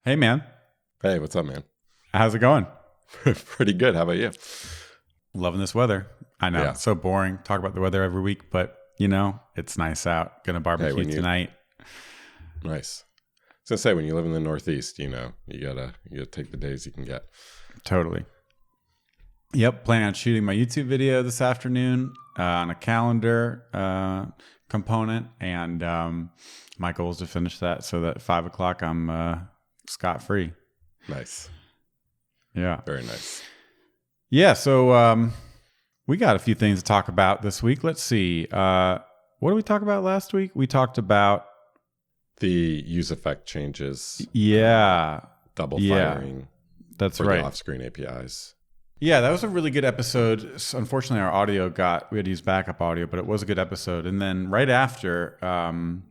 Hey, man. Hey, what's up, man? How's it going? Pretty good. How about you? Loving this weather. I know. Yeah. It's so boring. Talk about the weather every week, but it's nice out. Gonna Hey, barbecue tonight. nice. I was gonna say, when you live in the Northeast, you gotta take the days you can get. Totally. Yep. Planning on shooting my YouTube video this afternoon on a calendar component. And my goal is to finish that so that at 5 o'clock I'm scot-free. Nice. Yeah. Very nice. Yeah. So we got a few things to talk about this week. Let's see. What did we talk about last week? We talked about The useEffect changes. Yeah. Double firing. That's for right. the off-screen APIs. Yeah, that was a really good episode. Unfortunately, our audio we had to use backup audio, but it was a good episode. And then right after, Dan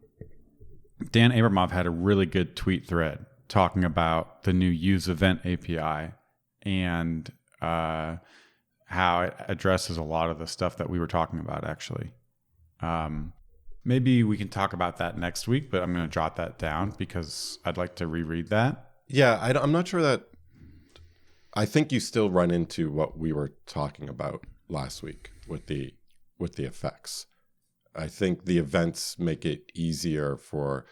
Abramov had a really good tweet thread talking about the new useEvent API and how it addresses a lot of the stuff that we were talking about, actually. Maybe we can talk about that next week, but I'm going to jot that down because I'd like to reread that. Yeah, I'm not sure that. I think you still run into what we were talking about last week with the effects. I think the events make it easier for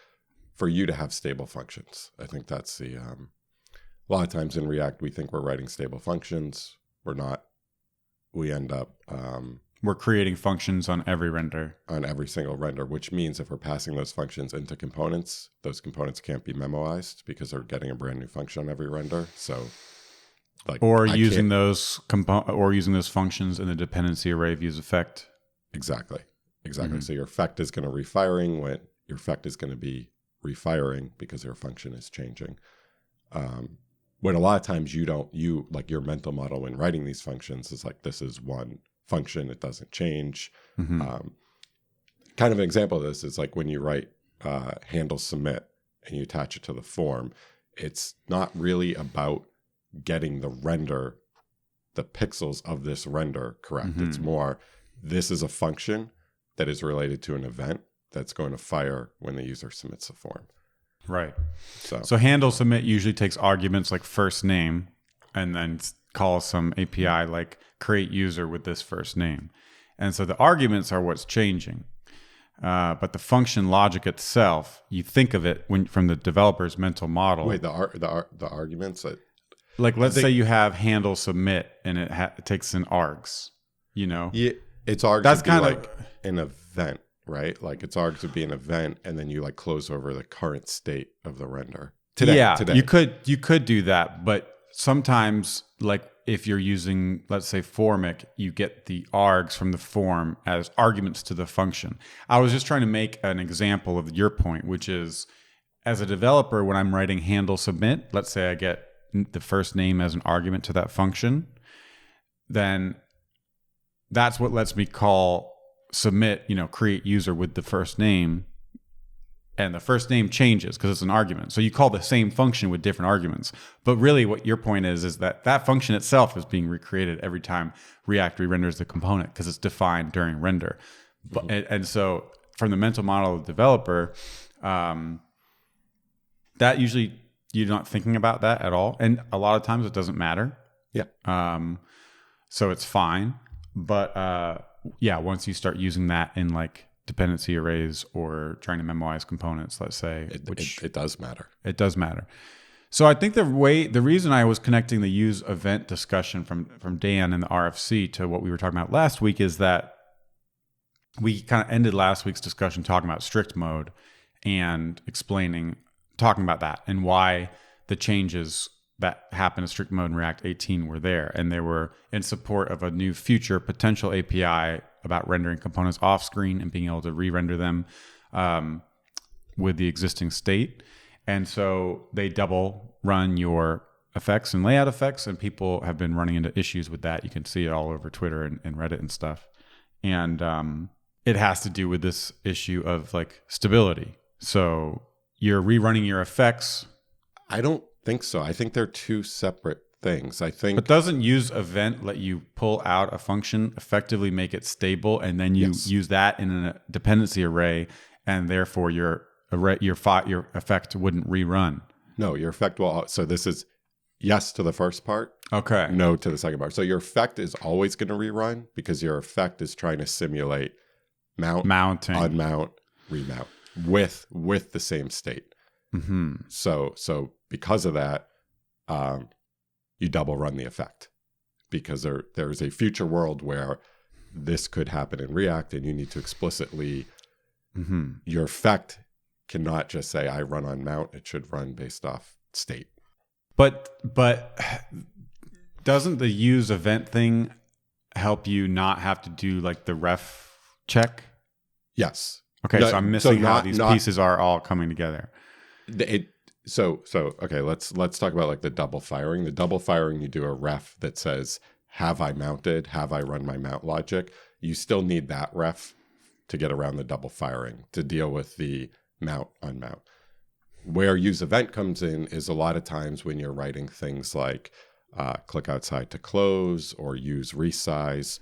you to have stable functions. I think that's the a lot of times in React we think we're writing stable functions. We're not. We end up we're creating functions on every render. On every single render, which means if we're passing those functions into components, those components can't be memoized because they're getting a brand new function on every render. So or using those functions in the dependency array of useEffect. Exactly. Mm-hmm. So your effect is going to refiring when your effect is going to be refiring because your function is changing. When a lot of times your mental model when writing these functions is like, this is one function, it doesn't change. Mm-hmm. Kind of an example of this is like when you write handle submit and you attach it to the form, it's not really about getting the pixels of this render correct. Mm-hmm. It's more, this is a function that is related to an event that's going to fire when the user submits the form. Right. So handle submit usually takes arguments like first name and then calls some API like create user with this first name. And so the arguments are what's changing. But the function logic itself, you think of it from the developer's mental model. Wait, the arguments? Like, let's say you have handle submit and it takes in args, Yeah, it's args. That's kind of like an event, right? Like it's args would be an event, and then you like close over the current state of the render. Today. You could do that, but sometimes, like if you're using, let's say, formic, you get the args from the form as arguments to the function. I was just trying to make an example of your point, which is, as a developer, when I'm writing handle submit, let's say I get the first name as an argument to that function, then that's what lets me call submit, create user with the first name, and the first name changes because it's an argument. So you call the same function with different arguments. But really what your point is that function itself is being recreated every time React re-renders the component because it's defined during render. Mm-hmm. And so from the mental model of the developer, that usually you're not thinking about that at all. And a lot of times it doesn't matter. Yeah. So it's fine. But once you start using that in like dependency arrays or trying to memorize components, let's say, it does matter. It does matter. So I think the reason I was connecting the useEvent discussion from Dan and the RFC to what we were talking about last week is that we kind of ended last week's discussion talking about strict mode and talking about that and why the changes that happened in strict mode in React 18 were there. And they were in support of a new future potential API about rendering components off screen and being able to re-render them with the existing state. And so they double run your effects and layout effects, and people have been running into issues with that. You can see it all over Twitter and Reddit and stuff. And it has to do with this issue of like stability. So you're rerunning your effects. I don't think so. I think they're two separate things. But doesn't useEvent let you pull out a function, effectively make it stable, and then you use that in a dependency array, and therefore your effect wouldn't rerun? No, your effect will. So this is yes to the first part, Okay. no to the second part. So your effect is always going to rerun because your effect is trying to simulate Mounting. unmount, remount with the same state. Mm-hmm. So because of that, you double run the effect because there's a future world where this could happen in React, and you need to explicitly your effect cannot just say I run on mount. It should run based off state. But doesn't the use event thing help you not have to do like the ref check? Yes. Okay, so I'm missing how these pieces are all coming together. So okay, let's talk about like the double firing. The double firing, you do a ref that says, have I mounted? Have I run my mount logic? You still need that ref to get around the double firing to deal with the mount unmount. Where use event comes in is a lot of times when you're writing things like click outside to close or use resize.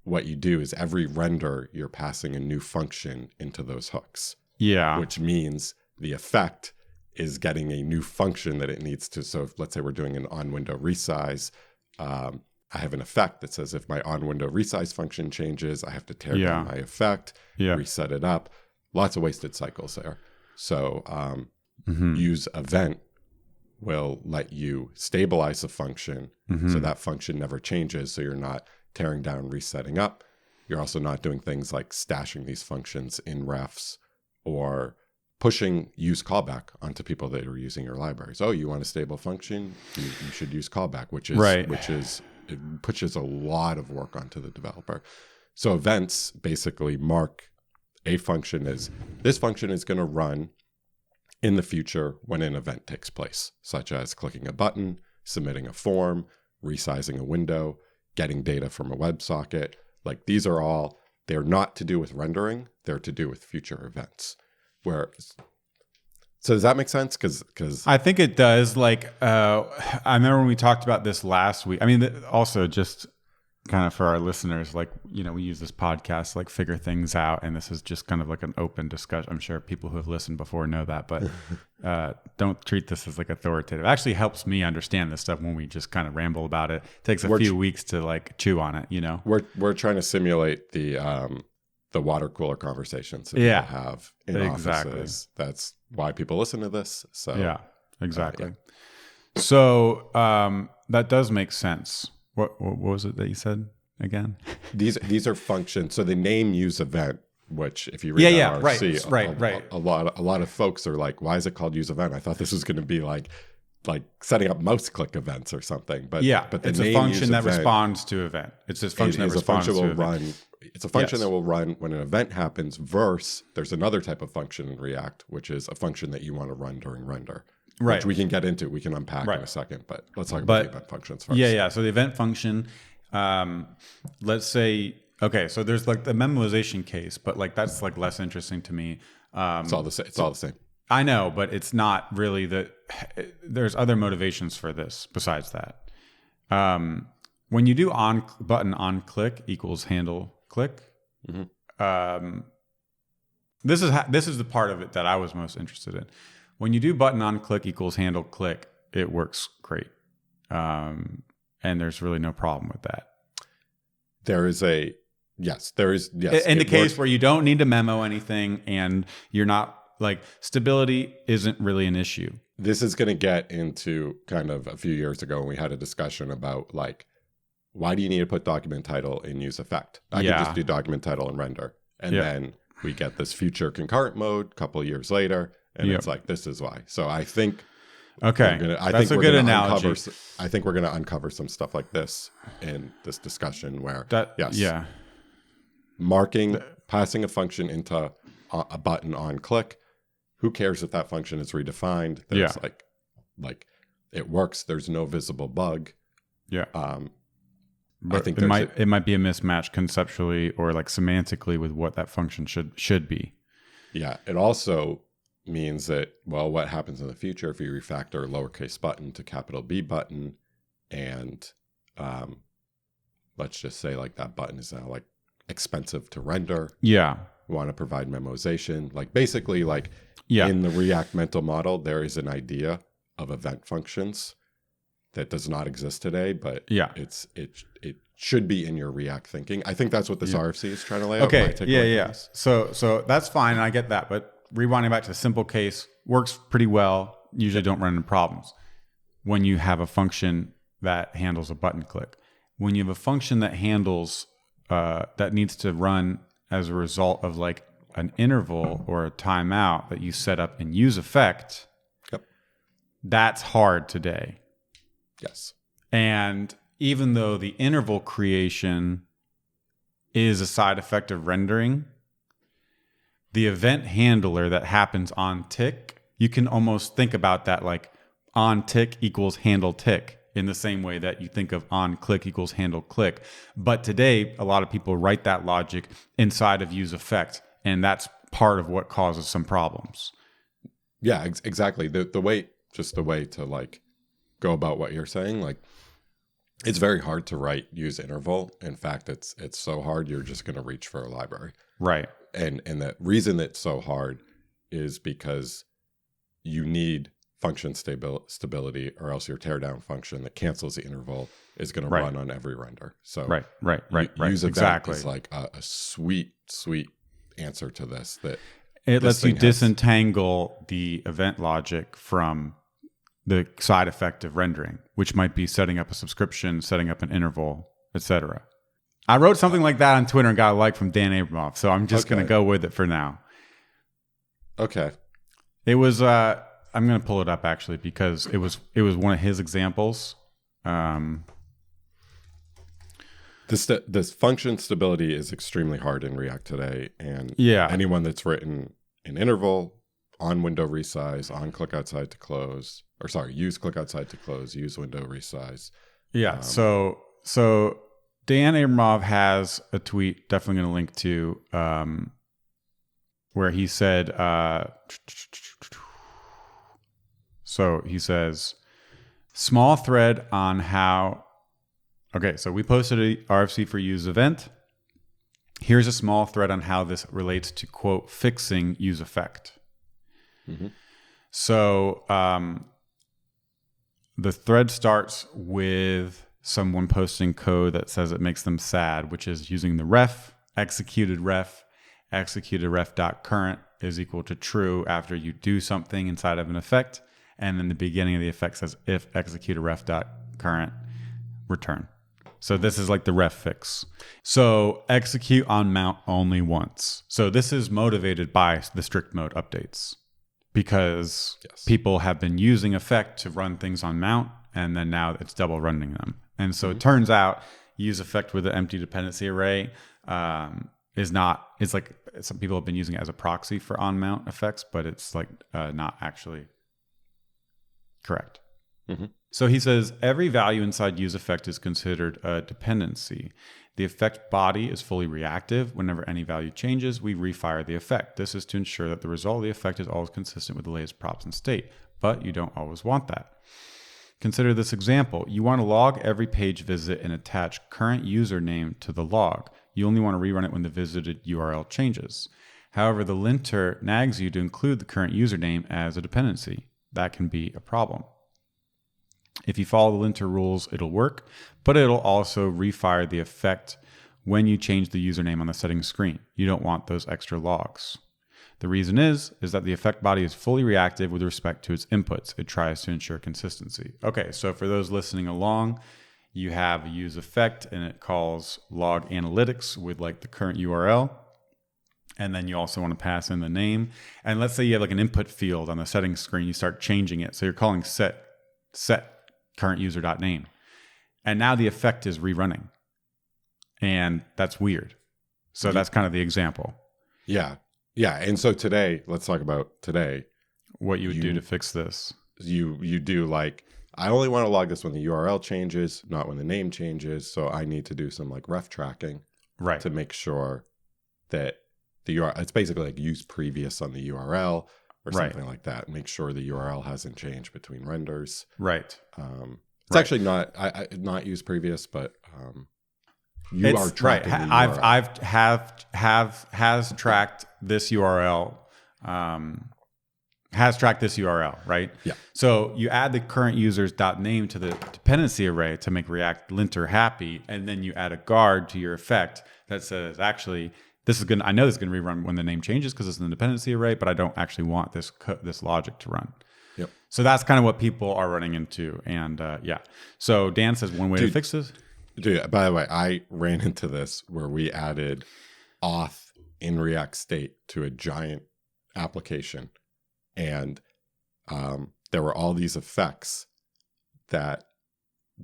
What you do is every render, you're passing a new function into those hooks. Yeah. Which means the effect is getting a new function that it needs to. So if, let's say we're doing an on-window resize, I have an effect that says if my on-window resize function changes, I have to tear down my effect, reset it up. Lots of wasted cycles there. So use event will let you stabilize the function so that function never changes. So you're not tearing down, resetting up. You're also not doing things like stashing these functions in refs or pushing useCallback onto people that are using your libraries. Oh, you want a stable function? You should use callback, which is it pushes a lot of work onto the developer. So events basically mark a function as this function is going to run in the future when an event takes place, such as clicking a button, submitting a form, resizing a window, getting data from a WebSocket. Like these are all, they're not to do with rendering, they're to do with future events. So does that make sense? Because I think it does. Like I remember when we talked about this last week. I mean, also just kind of for our listeners, like, you know, we use this podcast to like figure things out, and this is just kind of like an open discussion. I'm sure people who have listened before know that, but don't treat this as like authoritative. It actually helps me understand this stuff when we just kind of ramble about it. It takes a few weeks to like chew on it, you know. We're trying to simulate the water cooler conversations that people have in offices. That's why people listen to this. So yeah, exactly. So that does make sense. What was it that you said again? These are functions. So the name useEvent, which if you read RC, right. A lot of folks are like, why is it called useEvent? I thought this was going to be like setting up mouse click events or something. But the it's name a function that useEvent responds to event. It's this function that responds to event. It's a function that will run when an event happens. Versus there's another type of function in React, which is a function that you want to run during render. Right. Which we can get into. We can unpack in a second, but let's talk about the event functions first. Yeah. So the event function, let's say, okay, so there's like the memoization case, but like that's like less interesting to me. It's all the same. It's all the same. I know, but it's not really there's other motivations for this besides that. When you do button on click equals handle click, this is the part of it that I was most interested in. When you do button on click equals handle click, it works great. And there's really no problem with that. There is. In the case where you don't need to memo anything and you're not like stability isn't really an issue. This is going to get into kind of a few years ago when we had a discussion about like, why do you need to put document title in useEffect? I could just do document title and render. And then we get this future concurrent mode a couple of years later. And it's like, this is why. So I think, that's a good analogy. I think we're going to uncover some stuff like this in this discussion where, passing a function into a button on click. Who cares if that function is redefined? There's like it works. There's no visible bug. Yeah. But I think it might be a mismatch conceptually or like semantically with what that function should be. Yeah. It also means that, well, what happens in the future if you refactor lowercase button to capital B button, and let's just say like that button is now like expensive to render. Yeah. You want to provide memoization. Like basically like in the React mental model, there is an idea of event functions that does not exist today, but Yeah. it should be in your React thinking. I think that's what this RFC is trying to lay out. Okay. Yeah. So that's fine. I get that. But rewinding back to the simple case works pretty well. Usually don't run into problems when you have a function that handles a button click. When you have a function that handles, that needs to run as a result of like an interval or a timeout that you set up in useEffect, that's hard today. Yes. And even though the interval creation is a side effect of rendering, the event handler that happens on tick, you can almost think about that like on tick equals handle tick in the same way that you think of on click equals handle click. But today, a lot of people write that logic inside of useEffect, and that's part of what causes some problems. Yeah, exactly. The way to like go about what you're saying, like it's very hard to write use interval. In fact, it's so hard you're just going to reach for a library. Right. And the reason it's so hard is because you need function stability, or else your teardown function that cancels the interval is going to run on every render. So right. useEvent Exactly. is like a sweet answer to this. That it lets you disentangle the event logic from the side effect of rendering, which might be setting up a subscription, setting up an interval, etc. I wrote something like that on Twitter and got a like from Dan Abramov, so I'm just going to go with it for now. Okay. It was I'm going to pull it up actually because it was one of his examples. This function stability is extremely hard in React today, and anyone that's written an interval on window resize, on click outside to close, or sorry, use click outside to close, use window resize. Yeah. So Dan Abramov has a tweet, definitely going to link to, where he said, so he says, small thread on how, okay, so we posted a RFC for useEvent. Here's a small thread on how this relates to, quote, fixing useEffect. Mm-hmm. So the thread starts with someone posting code that says it makes them sad, which is using the ref, executed ref.current is equal to true after you do something inside of an effect. And then the beginning of the effect says if executed ref.current return. So this is like the ref fix. So execute on mount only once. So this is motivated by the strict mode updates because people have been using effect to run things on mount, and then now it's double running them. And so it turns out useEffect with the empty dependency array is like some people have been using it as a proxy for on mount effects, but it's like not actually correct. Mm-hmm. So he says every value inside useEffect is considered a dependency. The effect body is fully reactive. Whenever any value changes, we refire the effect. This is to ensure that the result of the effect is always consistent with the latest props and state, but you don't always want that. Consider this example. You want to log every page visit and attach current username to the log. You only want to rerun it when the visited URL changes. However, the linter nags you to include the current username as a dependency. That can be a problem. If you follow the linter rules, it'll work, but it'll also refire the effect when you change the username on the settings screen. You don't want those extra logs. The reason is that the effect body is fully reactive with respect to its inputs. It tries to ensure consistency. Okay, so for those listening along, you have a useEffect and it calls log analytics with like the current URL. And then you also want to pass in the name. And let's say you have like an input field on the settings screen, you start changing it. So you're calling set current user.name. And now the effect is rerunning. And that's weird. So that's kind of the example. Yeah. Yeah. And so today, let's talk about today. What you would do to fix this. You do like, I only want to log this when the URL changes, not when the name changes. So I need to do some like ref tracking to make sure that the URL, it's basically like use previous on the URL or something like that. Make sure the URL hasn't changed between renders. Right. It's actually not use previous, but you are tracking the URL. Has tracked this URL has tracked this URL, right? Yeah. So you add the current user's .name to the dependency array to make React linter happy, and then you add a guard to your effect that says, actually, this is I know this is going to rerun when the name changes because it's in the dependency array, but I don't actually want this logic to run. Yep. So that's kind of what people are running into, and yeah. So Dan says one way to fix this. Dude, by the way, I ran into this where we added auth in React State to a giant application. And there were all these effects that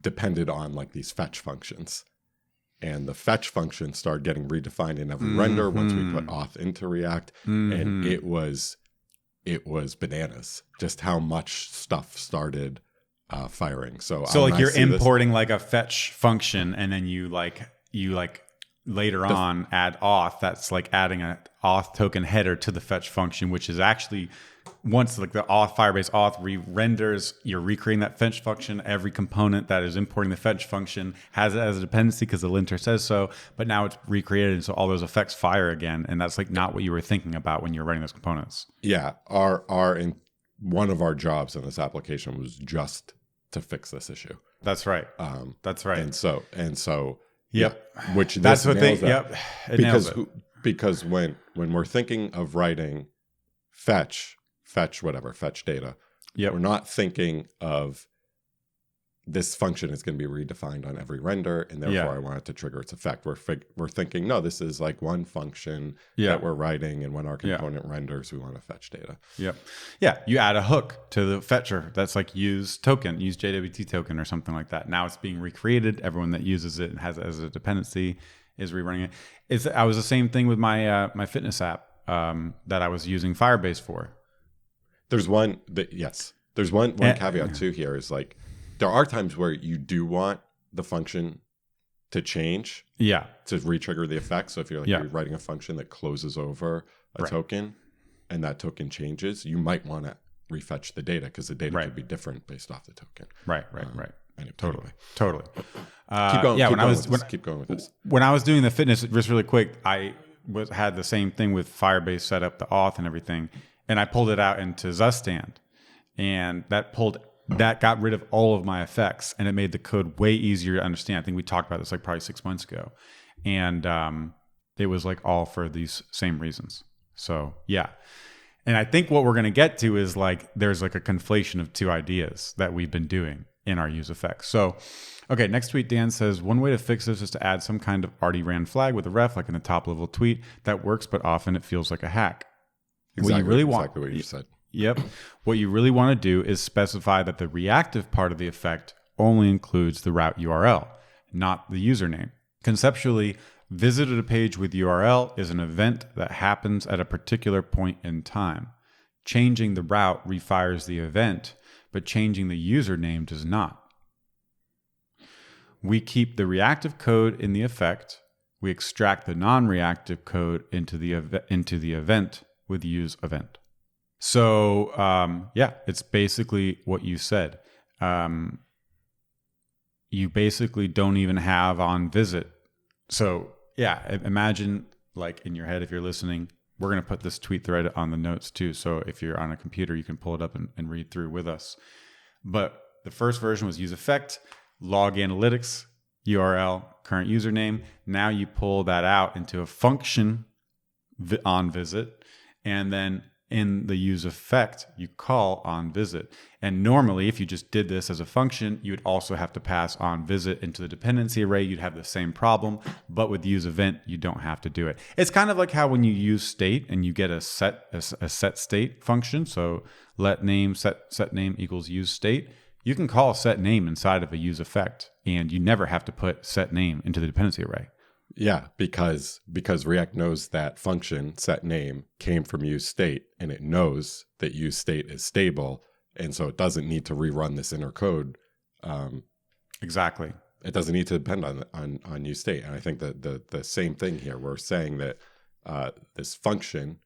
depended on like these fetch functions. And the fetch function started getting redefined in every render once we put auth into React. And it was bananas, just how much stuff started firing. So like you're importing like a fetch function, and then you later on add auth. That's like adding an auth token header to the fetch function, which is actually once like the auth Firebase auth re-renders, you're recreating that fetch function. Every component that is importing the fetch function has it as a dependency because the linter says so, but now it's recreated, and so all those effects fire again, and that's like not what you were thinking about when you're writing those components. Yeah, one of our jobs in this application was just to fix this issue. That's right. That's right. And so yep. Yeah, which that's what they. that. Yep. Because when we're thinking of writing fetch data, yep, we're not thinking of this function is going to be redefined on every render, and therefore I want it to trigger its effect. We're thinking, no, this is like one function that we're writing, and when our component renders, we want to fetch data. Yep. Yeah, you add a hook to the fetcher that's like use JWT token or something like that. Now it's being recreated. Everyone that uses it and has it as a dependency is rerunning it. I was the same thing with my my fitness app that I was using Firebase for. There's one caveat too here is like, there are times where you do want the function to change, to re-trigger the effect. So if you're you're writing a function that closes over a token, and that token changes, you might want to refetch the data because the data could be different based off the token. Right. Anyway, totally. Keep going with this. When I was doing the fitness, just really quick, I had the same thing with Firebase set up the auth and everything, and I pulled it out into Zustand, and that got rid of all of my effects, and it made the code way easier to understand. I think we talked about this like probably 6 months ago, and it was like all for these same reasons. So yeah. And I think what we're going to get to is like there's like a conflation of two ideas that we've been doing in our useEffects. So, okay, next tweet, Dan says, one way to fix this is to add some kind of already ran flag with a ref, like in the top level tweet. That works, but often it feels like a hack. Exactly what you said. Yep. What you really want to do is specify that the reactive part of the effect only includes the route URL, not the username. Conceptually, visited a page with URL is an event that happens at a particular point in time. Changing the route refires the event, but changing the username does not. We keep the reactive code in the effect. We extract the non-reactive code into the event with useEvent. So, it's basically what you said. You basically don't even have on visit. So, imagine like in your head, if you're listening, we're going to put this tweet thread on the notes too. So if you're on a computer, you can pull it up and read through with us. But the first version was useEffect, log analytics, URL, current username. Now you pull that out into a function on visit, and then in the useEffect, you call on visit. And normally, if you just did this as a function, you would also have to pass on visit into the dependency array. You'd have the same problem, but with useEvent, you don't have to do it. It's kind of like how when you use state and you get a set state function. So let name set name equals use state. You can call set name inside of a useEffect, and you never have to put set name into the dependency array. Yeah, because React knows that function set name came from useState, and it knows that useState is stable, and so it doesn't need to rerun this inner code. Exactly. It doesn't need to depend on useState, and I think that the same thing here. We're saying that this function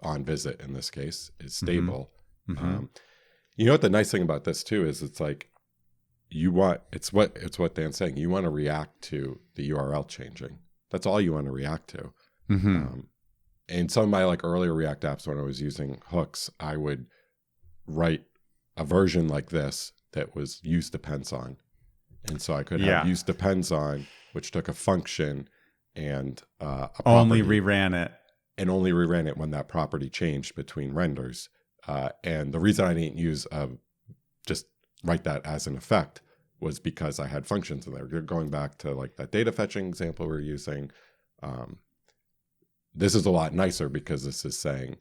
on visit in this case is stable. Mm-hmm. You know what the nice thing about this too is it's like. It's what Dan's saying. You want to react to the URL changing. That's all you want to react to. Mm-hmm. In some of my like earlier React apps when I was using hooks, I would write a version like this that was use depends on. And so I could have use depends on, which took a function and a only property reran it. And only reran it when that property changed between renders. And the reason I didn't use just write that as an effect was because I had functions in there. Going back to like that data fetching example we were using, this is a lot nicer because this is saying,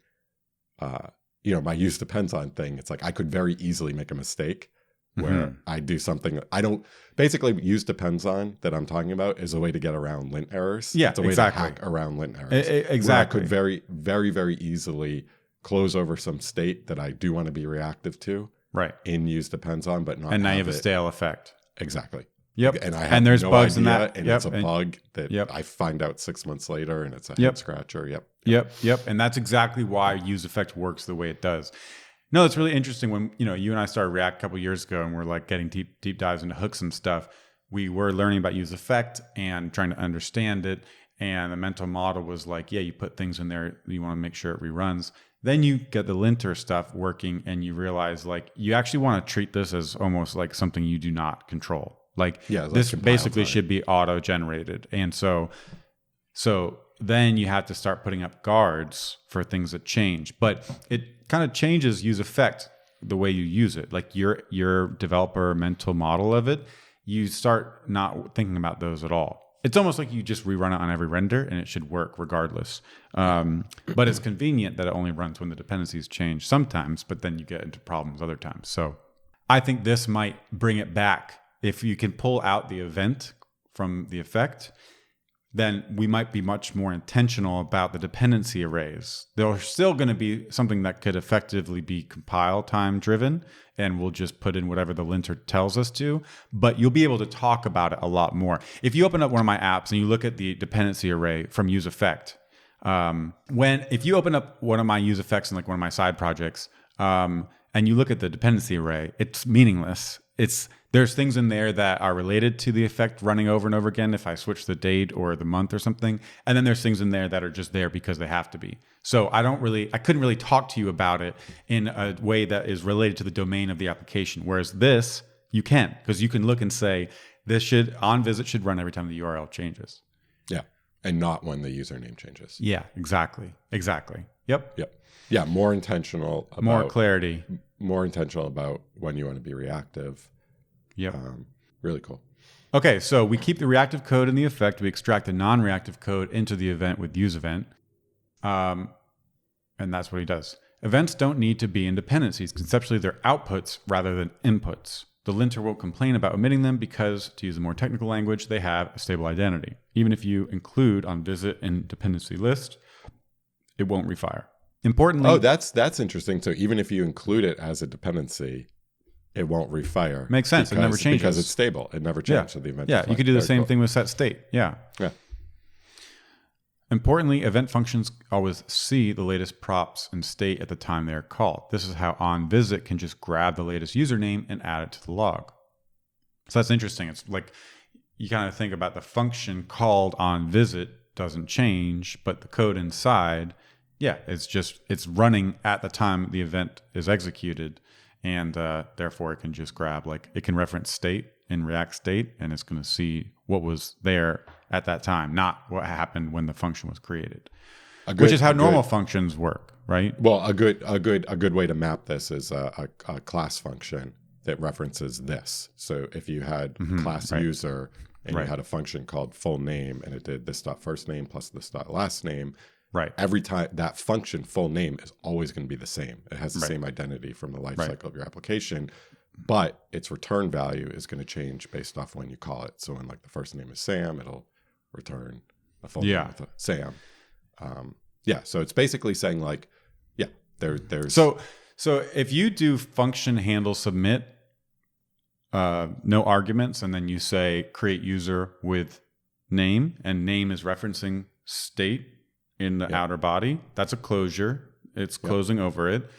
my use depends on thing. It's like I could very easily make a mistake where I do something. I don't basically use depends on that I'm talking about is a way to get around lint errors. Yeah, it's a way to hack around lint errors. Exactly. I could very, very, very easily close over some state that I do want to be reactive to. Right. In use depends on, but not. And now you have a stale effect. Exactly. Yep. And I have there's no bugs idea, in that. And it's a bug that I find out 6 months later, and it's a head scratcher. Yep. And that's exactly why useEffect works the way it does. No, it's really interesting when you and I started React a couple of years ago, and we're like getting deep dives into hooks and stuff. We were learning about useEffect and trying to understand it. And the mental model was like, you put things in there, you want to make sure it reruns. Then you get the linter stuff working, and you realize like you actually want to treat this as almost like something you do not control. Like this basically should be auto-generated. And so then you have to start putting up guards for things that change. But it kind of changes useEffect the way you use it. Like your developer mental model of it, you start not thinking about those at all. It's almost like you just rerun it on every render and it should work regardless. But it's convenient that it only runs when the dependencies change sometimes, but then you get into problems other times. So I think this might bring it back. If you can pull out the event from the effect, then we might be much more intentional about the dependency arrays. There's still going to be something that could effectively be compile time driven, and we'll just put in whatever the linter tells us to, but you'll be able to talk about it a lot more. If you open up one of my apps and you look at the dependency array from useEffect, if you open up one of my useEffects in like one of my side projects, and you look at the dependency array, it's meaningless. There's things in there that are related to the effect running over and over again if I switch the date or the month or something. And then there's things in there that are just there because they have to be. So I couldn't really talk to you about it in a way that is related to the domain of the application. Whereas this, you can, because you can look and say, onVisit should run every time the URL changes. Yeah. And not when the username changes. Yeah, exactly. Yep. Yeah. More intentional. More clarity. More intentional about when you want to be reactive. Yep. Really cool. Okay, so we keep the reactive code in the effect. We extract the non-reactive code into the event with useEvent. And that's what he does. Events don't need to be in dependencies. Conceptually, they're outputs rather than inputs. The linter won't complain about omitting them because, to use a more technical language, they have a stable identity. Even if you include onVisit in dependency list, it won't refire. Importantly... that's interesting. So even if you include it as a dependency... it won't refire. Makes sense. It never changes. Because it's stable. It never changes. So the event you could do the same thing with set state. Yeah. Importantly, event functions always see the latest props and state at the time they are called. This is how onVisit can just grab the latest username and add it to the log. So that's interesting. It's like you kind of think about the function called onVisit doesn't change, but the code inside, it's running at the time the event is executed. And therefore, it can just grab, it can reference state in React state, and it's going to see what was there at that time, not what happened when the function was created, which is how normal functions work, right? Well, a good way to map this is a class function that references this. So if you had class user and you had a function called full name, and it did this dot first name plus this dot last name. Right. Every time that function full name is always going to be the same. It has the same identity from the lifecycle of your application, but its return value is going to change based off when you call it. So when the first name is Sam, it'll return a full name with Sam. So it's basically saying there's so if you do function handle submit, no arguments, and then you say create user with name, and name is referencing state in the outer body, that's a closure. It's closing over it.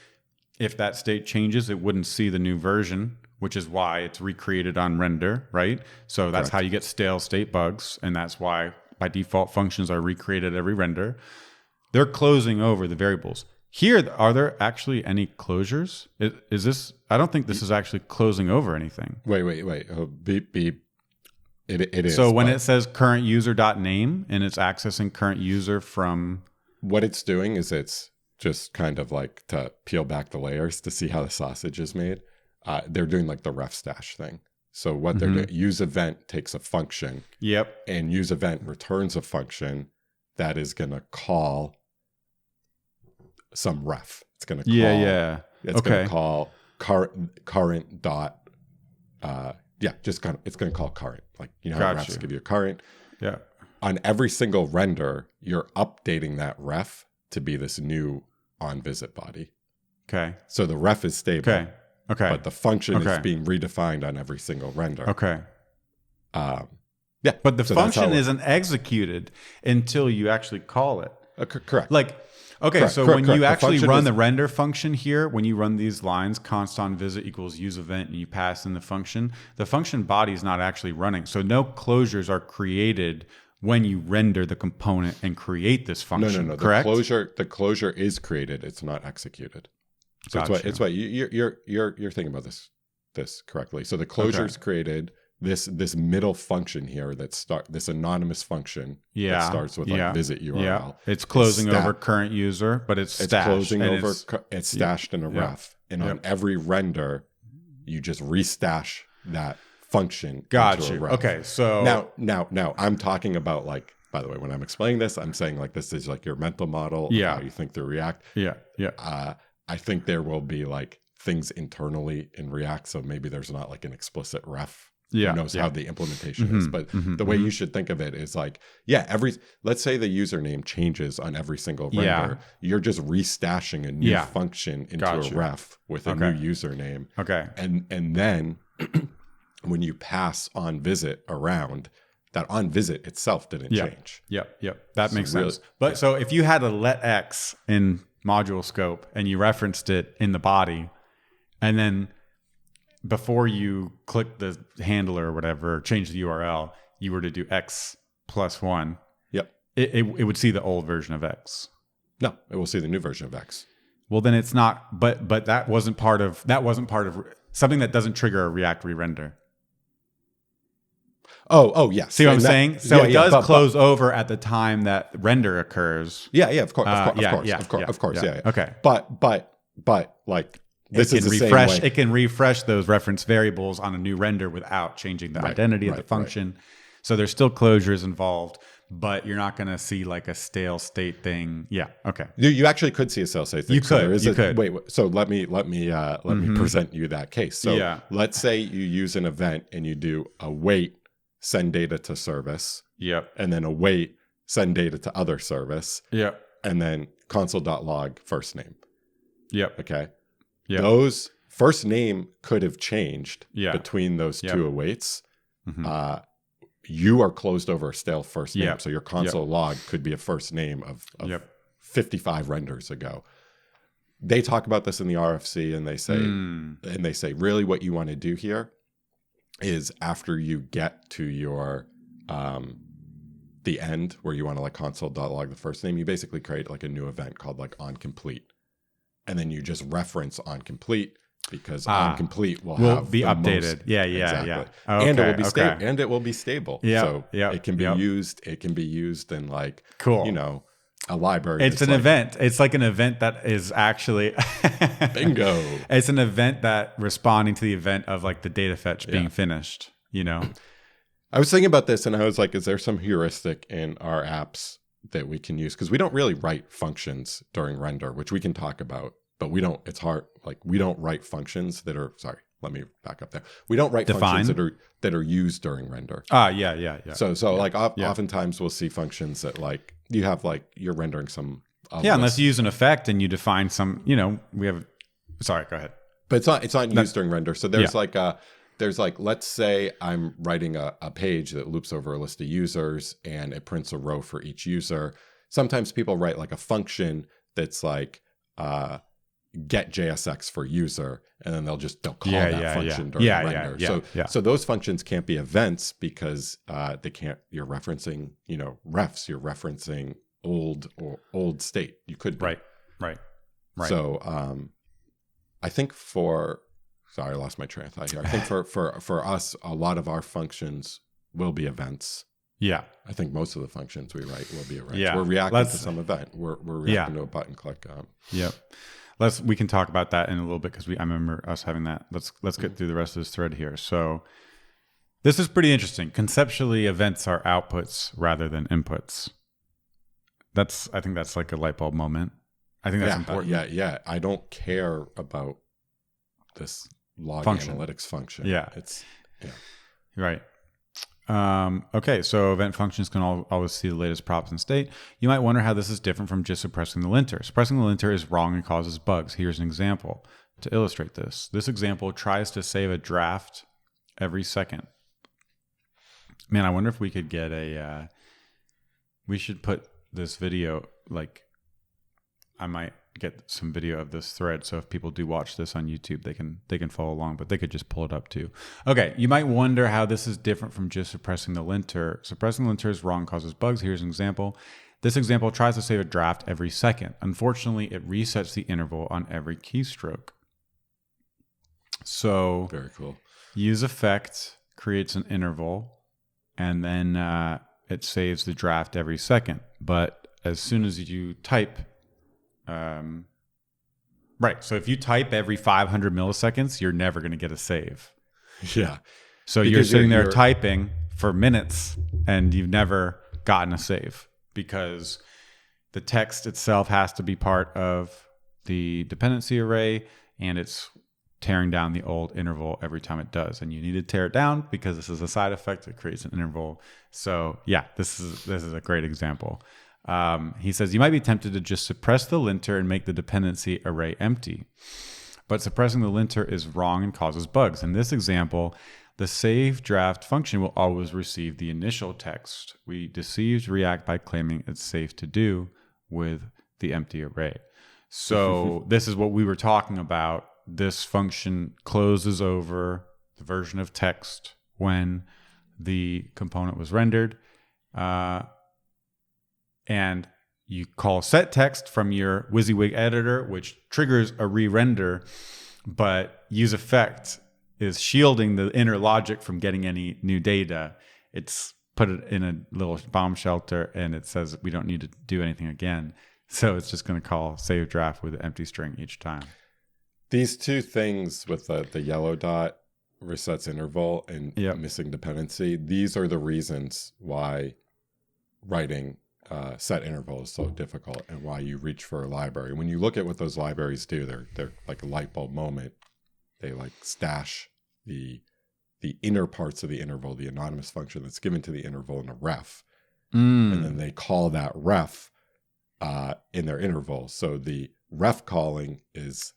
If that state changes, it wouldn't see the new version, which is why it's recreated on render, right? So that's how you get stale state bugs, and that's why by default functions are recreated every render. They're closing over the variables. Here, are there actually any closures? Is this? I don't think this is actually closing over anything. Wait. It is. So when it says current user.name and it's accessing current user from, what it's doing is it's just kind of like to peel back the layers to see how the sausage is made. They're doing like the ref stash thing. So what they're doing, useEvent takes a function. Yep. And useEvent returns a function that is going to call some ref. It's going to call. Yeah. It's going to call current dot. Just kind of. It's going to call current. Like how refs give you a current. Yeah. On every single render, you're updating that ref to be this new onVisit body. Okay. So the ref is stable. Okay. But the function is being redefined on every single render. Okay. But the function isn't executed until you actually call it. Correct. When you actually run the render function here, when you run these lines, const onVisit equals useEvent, and you pass in the function body is not actually running. So no closures are created when you render the component and create this function. No. Correct? The closure is created. It's not executed. So it's what you're thinking about this correctly. So the closure is created. This middle function here this anonymous function that starts with visit URL. Yeah. It's closing over current user, but it's stashed. Closing over. It's stashed in a ref, and on every render, you just restash that function. Got into you. A ref. Okay, so now I'm talking about like. By the way, when I'm explaining this, I'm saying like this is like your mental model of how you think through React. Yeah. I think there will be like things internally in React, so maybe there's not like an explicit ref. Who knows how the implementation is, but the way you should think of it is like, let's say the username changes on every single render. You're just restashing a new function into a ref with a new username. Okay. And then when you pass onVisit around, that onVisit itself didn't change. Yep. That makes sense. But so if you had a let X in module scope and you referenced it in the body, and then before you click the handler or whatever, change the URL, you were to do X + 1. Yep. It would see the old version of X. No, it will see the new version of X. Well, then it's not. But that wasn't part of something that doesn't trigger a React re-render. Oh, yes. See what I'm saying? So it does close over at the time that render occurs. Yeah, of course. Of course. Okay. But like this is the refresh. same way. It can refresh those reference variables on a new render without changing the identity of the function. Right. So there's still closures involved, but you're not going to see like a stale state thing. Yeah. Okay. You actually could see a stale state thing. You could. Wait. So let me present you that case. So let's say you use an event and you do await send data to service. Yep. And then await send data to other service. Yep. And then console.log first name. Yep. Okay. Yep. Those first name could have changed between those two awaits. You are closed over a stale first name. So your console log could be a first name of 55 renders ago. They talk about this in the RFC and they say really what you want to do here is after you get to your the end where you want to like console.log the first name, you basically create like a new event called like onComplete. And then you just reference onComplete because onComplete will be updated. Exactly. Okay, and it will be stable. And it will be stable. Yeah. So it can be used. It can be used in like a library. It's an event. It's like an event that is actually bingo. It's an event that responding to the event of like the data fetch being finished. I was thinking about this and I was like, is there some heuristic in our apps that we can use? Because we don't really write functions during render, which we can talk about, but we don't, it's hard. Like we don't write functions that are, sorry, let me back up there. We don't write functions that are used during render. Yeah. So oftentimes we'll see functions that like, you have like, you're rendering some. Unless you use an effect and you define some, we have, sorry, go ahead. But it's not used during render. So there's let's say I'm writing a page that loops over a list of users and it prints a row for each user. Sometimes people write like a function that's like get JSX for user, and then they'll call that function during render. So those functions can't be events because they can't. You're referencing refs. You're referencing old state. You could be. Right. Right. So I think sorry, I lost my train of thought here. I think for us, a lot of our functions will be events. Yeah. I think most of the functions we write will be events. Yeah. We're reacting to some event. We're reacting to a button click. Yep. We can talk about that in a little bit because I remember us having that. Let's get through the rest of this thread here. So this is pretty interesting. Conceptually, events are outputs rather than inputs. I think that's like a light bulb moment. I think that's important. Yeah. I don't care about this log analytics function. Yeah. Right. Okay, so event functions can always see the latest props and state. You might wonder how this is different from just suppressing the linter. Suppressing the linter is wrong and causes bugs. Here's an example to illustrate this. This example tries to save a draft every second. Man, I wonder if we could get we should put this video, like, I might get some video of this thread, so if people do watch this on YouTube, they can follow along, but they could just pull it up too. Okay, you might wonder how this is different from just suppressing the linter. Suppressing the linter is wrong, causes bugs. Here's an example. This example tries to save a draft every second. Unfortunately, it resets the interval on every keystroke. So very cool. useEffect creates an interval, and then it saves the draft every second. But as soon as you type, right. So if you type every 500 milliseconds, you're never going to get a save. Yeah. So you're sitting there typing for minutes and you've never gotten a save because the text itself has to be part of the dependency array and it's tearing down the old interval every time it does. And you need to tear it down because this is a side effect. It creates an interval. So yeah, this is a great example. He says, you might be tempted to just suppress the linter and make the dependency array empty. But suppressing the linter is wrong and causes bugs. In this example, the save draft function will always receive the initial text. We deceived React by claiming it's safe to do with the empty array. So this is what we were talking about. This function closes over the version of text when the component was rendered. And you call set text from your WYSIWYG editor, which triggers a re-render, but useEffect is shielding the inner logic from getting any new data. It's put it in a little bomb shelter, and it says we don't need to do anything again. So it's just going to call save draft with an empty string each time. These two things with the yellow dot, resets interval, and missing dependency, these are the reasons why writing set interval is so difficult and why you reach for a library. When you look at what those libraries do, they're like a light bulb moment. They like stash the inner parts of the interval, the anonymous function that's given to the interval in a ref. And then they call that ref in their interval. So the ref calling is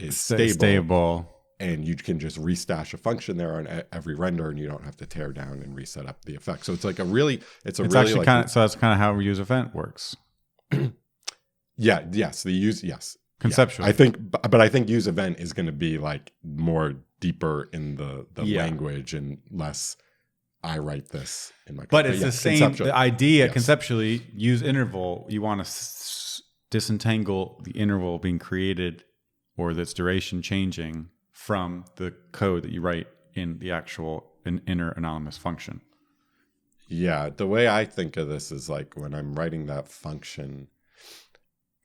stable. And you can just restash a function there on every render, and you don't have to tear down and reset up the effect. So it's like so that's kind of how useEvent works. Yes. Conceptually. Yeah. I think useEvent is going to be like more deeper in the language and less I write this in my code. But it's the same the idea. Yes. Conceptually, use interval. You want to disentangle the interval being created or its duration changing from the code that you write in the actual inner anonymous function. Yeah, the way I think of this is like when I'm writing that function,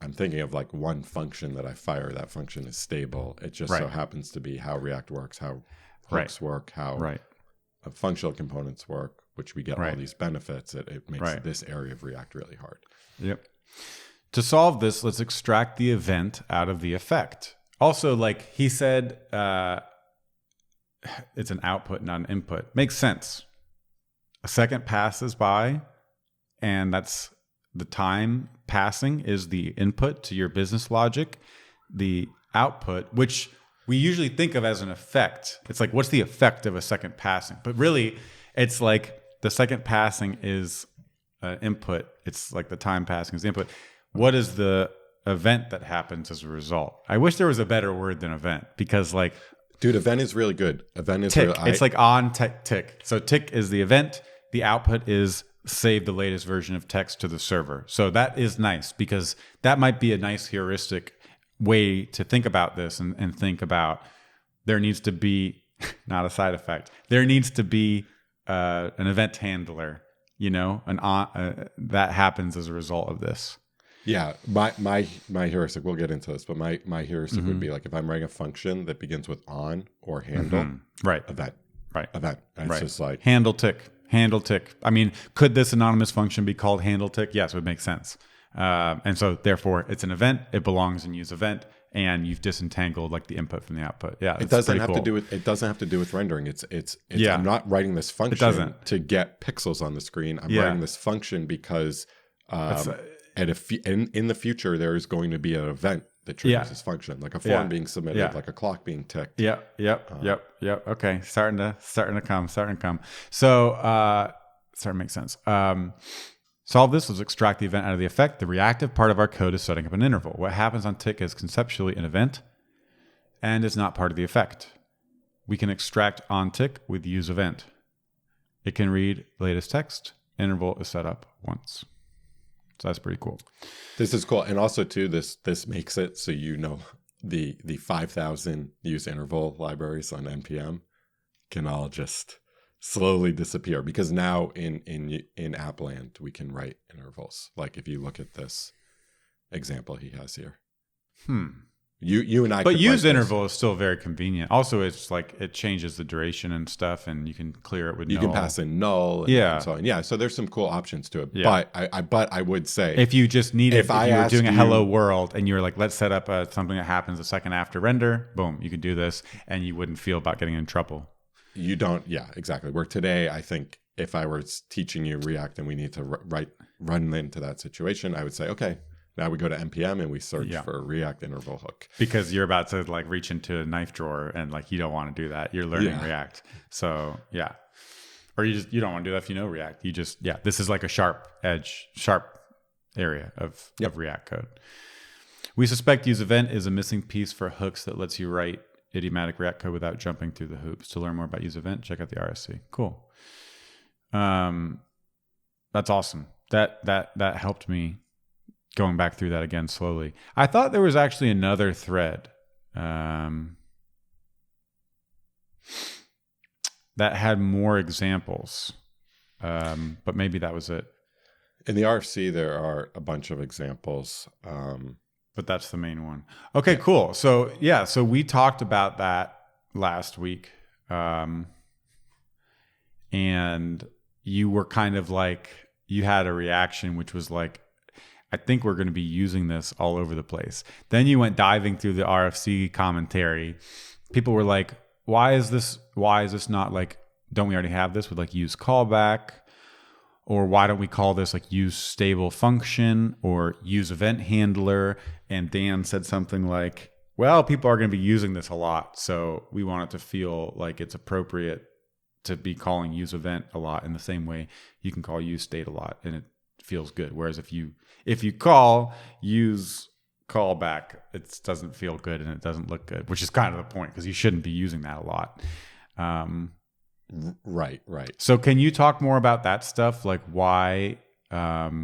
I'm thinking of like one function that I fire. That function is stable. It just so happens to be how React works, how hooks work, how functional components work, which we get all these benefits. It makes this area of React really hard. Yep. To solve this, let's extract the event out of the effect. Also, like he said, it's an output, not an input. Makes sense. A second passes by, and that's the time passing is the input to your business logic. The output, which we usually think of as an effect. It's like, what's the effect of a second passing? But really, it's like the second passing is input. It's like the time passing is the input. What is the event that happens as a result? I wish there was a better word than event because like... Dude, event is really good. Event is tick. It's like on tick. So tick is the event. The output is save the latest version of text to the server. So that is nice because that might be a nice heuristic way to think about this and think about there needs to be not a side effect. There needs to be an event handler, that happens as a result of this. Yeah, my heuristic, we'll get into this, but my heuristic would be like if I'm writing a function that begins with on or handle, right, event, right, event. And it's just like handle tick. I mean, could this anonymous function be called handle tick? Yes, it would make sense. And so therefore it's an event. It belongs in useEvent, and you've disentangled like the input from the output. Yeah, it doesn't have to do with rendering. It's I'm not writing this function to get pixels on the screen. I'm writing this function because in the future there is going to be an event that triggers this function, like a form being submitted, like a clock being ticked. Yep. Okay, starting to come. So starting to make sense. Solve this. Let's extract the event out of the effect. The reactive part of our code is setting up an interval. What happens on tick is conceptually an event and is not part of the effect. We can extract on tick with useEvent. It can read latest text. Interval is set up once. So that's pretty cool. This is cool. And also too, this makes it so the 5,000 use interval libraries on NPM can all just slowly disappear, because now in Appland we can write intervals. Like if you look at this example he has here. You and I. But use interval is still very convenient. Also, it's like it changes the duration and stuff, and you can clear it with null. You can pass in null. And so on. Yeah. So there's some cool options to it. Yeah. But I would say if you just needed, if you were doing a hello world and you were like, let's set up something that happens a second after render, boom, you could do this, and you wouldn't feel about getting in trouble. You don't. Yeah, exactly. Where today, I think if I were teaching you React and we need to run into that situation, I would say, okay, now we go to NPM and we search for a React interval hook. Because you're about to like reach into a knife drawer and like you don't want to do that. You're learning React. So yeah. Or you don't want to do that if you know React. You just, this is like a sharp area of React code. We suspect useEvent is a missing piece for hooks that lets you write idiomatic React code without jumping through the hoops. To learn more about useEvent, check out the RSC. Cool. That's awesome. That helped me going back through that again slowly. I thought there was actually another thread that had more examples, but maybe that was it. In the RFC, there are a bunch of examples. But that's the main one. Okay, cool. So so we talked about that last week. And you were kind of like, you had a reaction, which was like, I think we're going to be using this all over the place. Then you went diving through the RFC commentary. People were like, why is this not like, don't we already have this with like useCallback? Or why don't we call this like use stable function or use event handler? And Dan said something like, well, people are going to be using this a lot, so we want it to feel like it's appropriate to be calling use event a lot in the same way you can call use state a lot, and it feels good. Whereas if you call use callback, it doesn't feel good and it doesn't look good, which is kind of the point because you shouldn't be using that a lot. Right. So can you talk more about that stuff? Like why how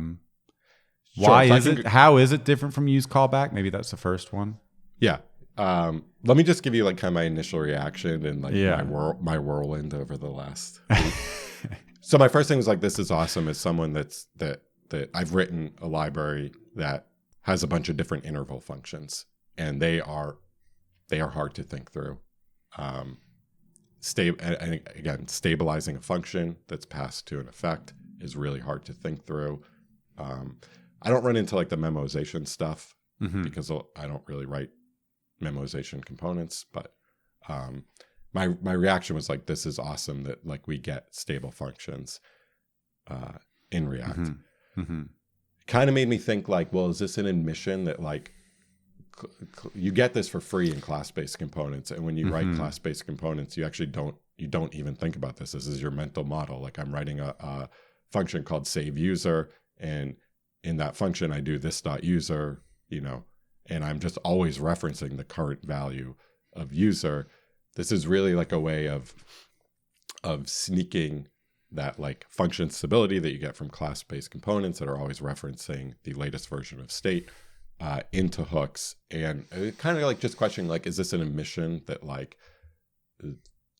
is it different from use callback? Maybe that's the first one. Yeah. Let me just give you like kind of my initial reaction and like my whirlwind over the last week. So my first thing was like, this is awesome as someone that I've written a library that has a bunch of different interval functions, and they are hard to think through. Stabilizing a function that's passed to an effect is really hard to think through. I don't run into like the memoization stuff because I don't really write memoization components, but my reaction was like, this is awesome that like we get stable functions in React. Kind of made me think like, well, is this an admission that like you get this for free in class-based components, and when you write class-based components, you actually don't even think about this. This is your mental model. Like I'm writing a function called save user, and in that function I do this.user, and I'm just always referencing the current value of user. This is really like a way of sneaking that like function stability that you get from class-based components that are always referencing the latest version of state into hooks, and kind of like just questioning like, is this an emission that like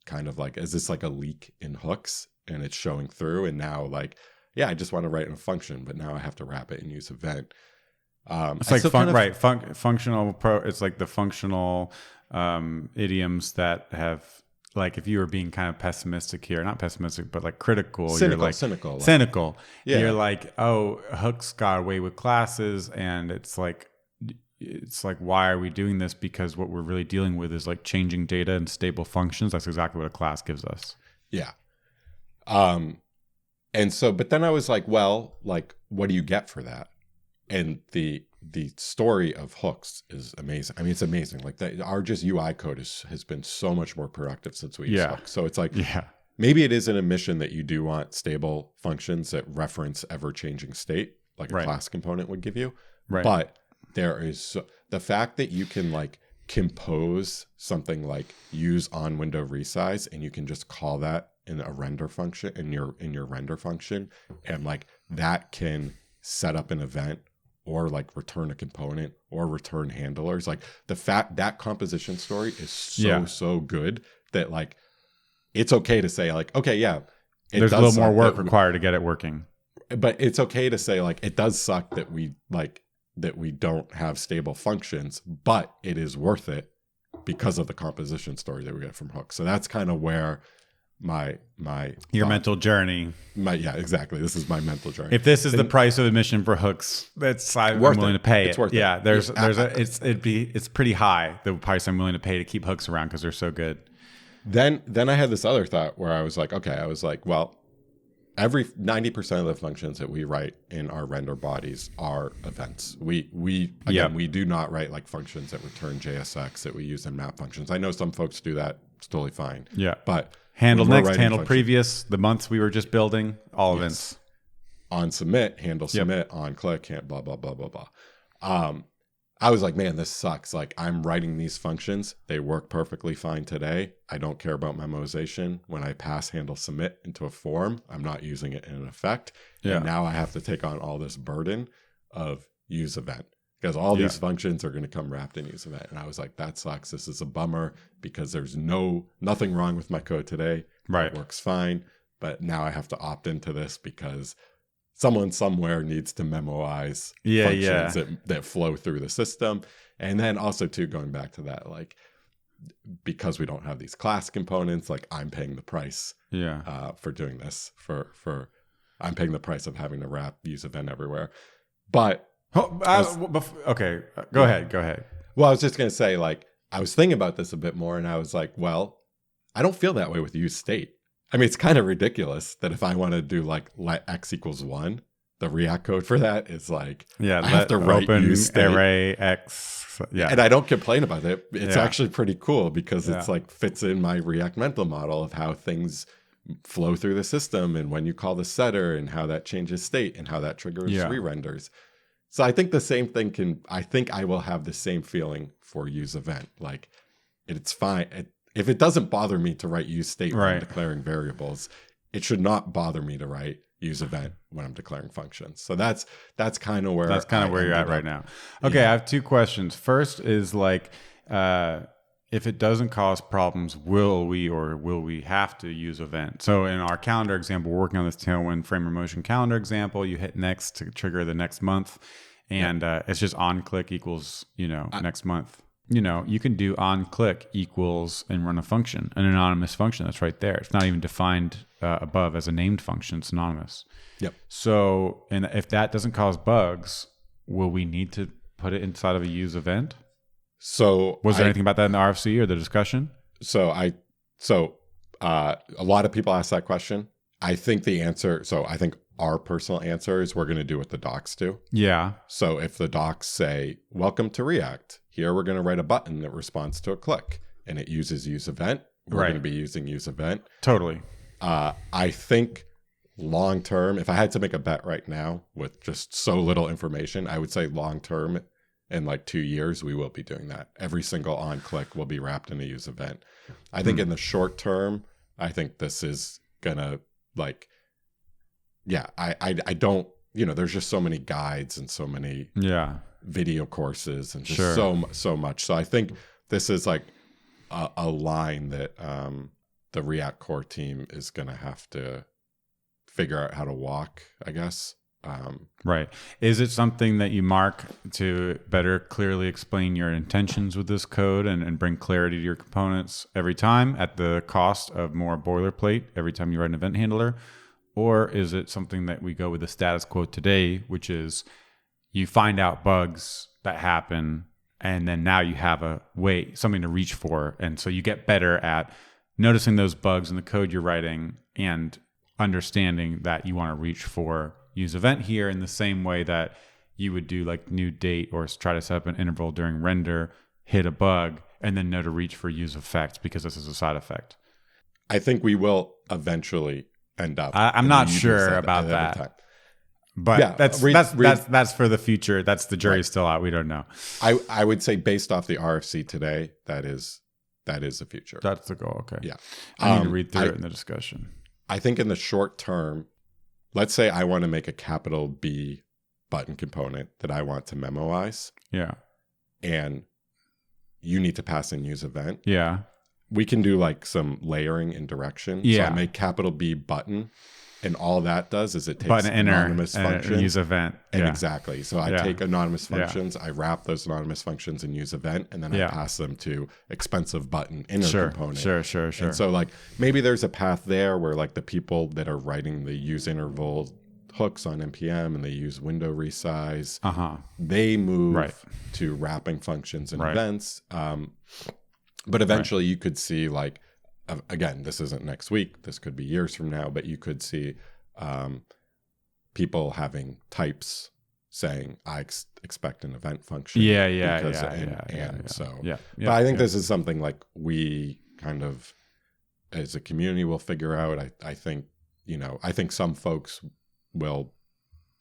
kind of like, is this like a leak in hooks and it's showing through? And now like, yeah, I just want to write in a function, but now I have to wrap it in useEvent. It's like functional pro. It's like the functional idioms that have, like, if you were being kind of pessimistic here, not pessimistic, but like critical, cynical. Yeah. You're like, oh, hooks got away with classes, and it's like, why are we doing this? Because what we're really dealing with is like changing data and stable functions. That's exactly what a class gives us. Yeah. And so, but then I was like, well, like, what do you get for that? And the story of hooks is amazing. I mean, it's amazing. Like our just UI code has been so much more productive since we use hooks. So it's like, maybe it is an admission that you do want stable functions that reference ever-changing state, like a class component would give you. Right. But there is the fact that you can like compose something like use on window resize, and you can just call that in a render function in your render function, and like that can set up an event or like return a component or return handlers. Like the fact that composition story is so good that like it's okay to say like, okay, yeah, there's a little more work required to get it working, but it's okay to say like, it does suck that we don't have stable functions, but it is worth it because of the composition story that we get from hooks. So that's kind of where your mental journey. Exactly. This is my mental journey. If this is the price of admission for hooks, I'm willing to pay it. It's worth it. Yeah, it's pretty high, the price I'm willing to pay to keep hooks around because they're so good. Then I had this other thought where I was like, well, every 90% of the functions that we write in our render bodies are events. We do not write like functions that return JSX that we use in map functions. I know some folks do that. It's totally fine. Yeah. But handle next, handle previous, the months we were just building, all events. On submit, handle submit, on click, blah, blah, blah, blah, blah. I was like, man, this sucks. Like I'm writing these functions. They work perfectly fine today. I don't care about memoization. When I pass handle submit into a form, I'm not using it in an effect. Yeah. And now I have to take on all this burden of useEvent, because all these functions are going to come wrapped in useEvent. And I was like, that sucks. This is a bummer because there's nothing wrong with my code today. Right. It works fine. But now I have to opt into this because someone somewhere needs to memoize functions that flow through the system. And then also too, going back to that, like, because we don't have these class components, like I'm paying the price for doing this I'm paying the price of having to wrap useEvent everywhere. But okay, go ahead. Well, I was just going to say, like, I was thinking about this a bit more and I was like, well, I don't feel that way with use state. I mean, it's kind of ridiculous that if I want to do like let x equals 1, the React code for that is like, I have to write use state. Array x. Yeah. And I don't complain about it. It's actually pretty cool because it's like fits in my React mental model of how things flow through the system and when you call the setter and how that changes state and how that triggers re-renders. So I think the same thing I think I will have the same feeling for useEvent. Like it's fine. If it doesn't bother me to write use state when I'm declaring variables, it should not bother me to write useEvent when I'm declaring functions. So that's kind of where you're at right now. Okay, I have two questions. First is like, if it doesn't cause problems, will we have to use event? So in our calendar example, we're working on this Tailwind Framer Motion calendar example. You hit next to trigger the next month, and it's just on click equals next month. You can do on click equals and run a function, an anonymous function that's right there. It's not even defined above as a named function. It's anonymous. Yep. So, and if that doesn't cause bugs, will we need to put it inside of a use event? So was there anything about that in the RFC or the discussion? So a lot of people ask that question. I think I think our personal answer is we're going to do what the docs do. Yeah. So if the docs say, welcome to React, here we're going to write a button that responds to a click and it uses useEvent, we're going to be using useEvent. Totally. I think long term, if I had to make a bet right now with just so little information, I would say long term, in like 2 years, we will be doing that. Every single on click will be wrapped in a useEvent. I think in the short term, I think this is gonna like, I don't, there's just so many guides and so many, video courses and just so much. So I think this is like a line that the React core team is going to have to figure out how to walk, I guess. Right. Is it something that you mark to better clearly explain your intentions with this code and bring clarity to your components every time at the cost of more boilerplate every time you write an event handler? Or is it something that we go with the status quo today, which is you find out bugs that happen and then now you have a way, something to reach for. And so you get better at noticing those bugs in the code you're writing and understanding that you want to reach for use event here in the same way that you would do like new date or try to set up an interval during render, hit a bug, and then know to reach for use effect because this is a side effect. I think we will eventually end up. I'm not sure about that. But yeah, that's for the future. That's the jury's still out. We don't know. I would say based off the RFC today, that is the future. That's the goal. Okay. Yeah. I need to read through it in the discussion. I think in the short term, let's say I want to make a capital B button component that I want to memoize. Yeah. And you need to pass in use event. Yeah. We can do like some layering in direction. Yeah. So I make capital B button, and all that does is it takes button anonymous functions and use event. And yeah. exactly. So I take anonymous functions, I wrap those anonymous functions in use event, and then I pass them to expensive button inner component. Sure. And so like maybe there's a path there where like the people that are writing the use interval hooks on NPM and they use window resize, they move to wrapping functions and events. But eventually you could see like, again, this isn't next week, this could be years from now, but you could see people having types saying, I expect an event function. But I think this is something like we kind of, as a community, will figure out. I think some folks will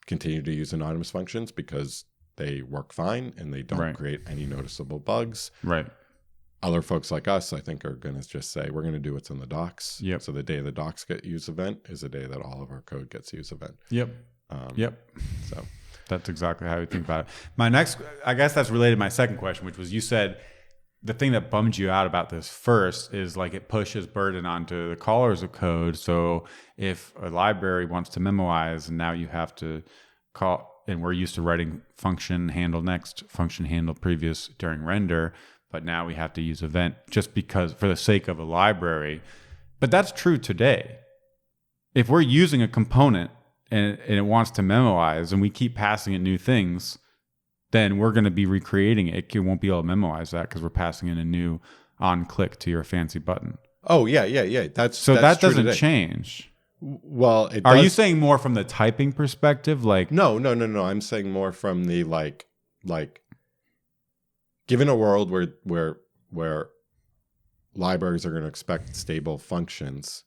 continue to use anonymous functions because they work fine and they don't create any noticeable bugs. Right. Other folks like us, I think, are going to just say, we're going to do what's in the docs. Yep. So the day the docs get use event is the day that all of our code gets use event. Yep. So that's exactly how we think about it. My next, I guess that's related to my second question, which was you said the thing that bummed you out about this first is like it pushes burden onto the callers of code. So if a library wants to memoize and now you have to call, and we're used to writing function handle next, function handle previous during render, but now we have to use event just because for the sake of a library. But that's true today. If we're using a component and it wants to memoize and we keep passing it new things, then we're going to be recreating it. It won't be able to memoize that because we're passing in a new on click to your fancy button. Oh, yeah. That doesn't change. Well, are you saying more from the typing perspective? Like No. I'm saying more from the like given a world where libraries are going to expect stable functions,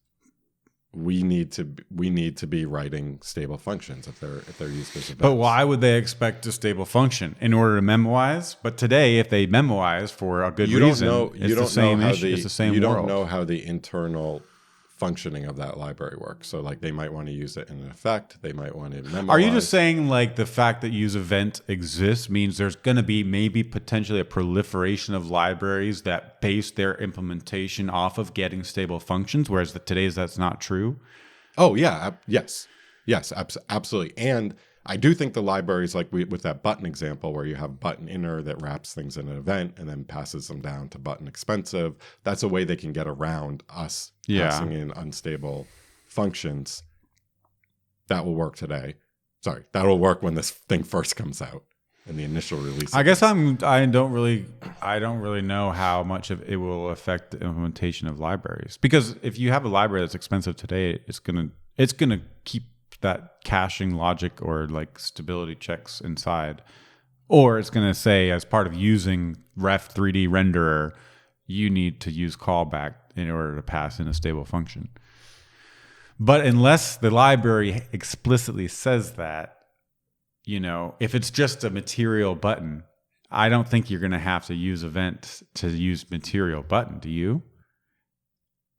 we need to be writing stable functions if they're used as events. But why would they expect a stable function in order to memoize? But today, if they memoize for a good reason, it's the same issue. It's the same you world. don't know how the internal functioning of that library works. So like they might want to use it in an effect. They might want to memorize. Are you just saying like the fact that useEvent exists means there's going to be maybe potentially a proliferation of libraries that base their implementation off of getting stable functions, whereas today's that's not true? Oh yeah. Yes, absolutely. And I do think the libraries, like with that button example where you have button inner that wraps things in an event and then passes them down to button expensive, that's a way they can get around us passing in unstable functions. That will work today. Sorry, that will work when this thing first comes out in the initial release. I guess I don't really know how much of it will affect the implementation of libraries, because if you have a library that's expensive today, it's gonna keep that caching logic or like stability checks inside, or it's going to say as part of using ref 3D renderer, you need to use callback in order to pass in a stable function. But unless the library explicitly says that, if it's just a material button, I don't think you're going to have to use event to use material button. Do you?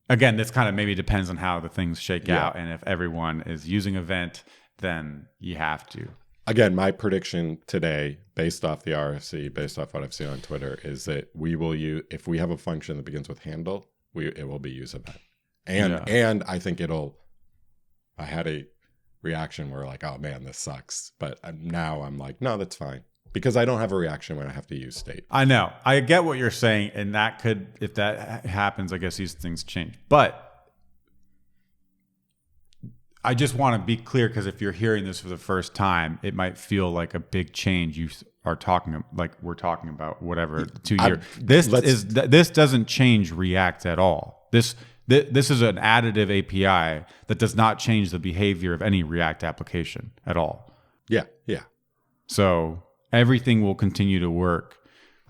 Again, this kind of maybe depends on how the things shake out. And if everyone is using event, then you have to. again, my prediction today, based off the RFC, based off what I've seen on Twitter, is that we will use, if we have a function that begins with handle, it will be useEvent. And I think I had a reaction where like, oh man, this sucks. But now I'm like, no, that's fine. Because I don't have a reaction when I have to use state. I know. I get what you're saying. And that could, if that happens, I guess these things change. But I just want to be clear, because if you're hearing this for the first time, it might feel like a big change. You are talking like we're talking about whatever 2 years. This doesn't change React at all. This is an additive API that does not change the behavior of any React application at all. Yeah. So everything will continue to work.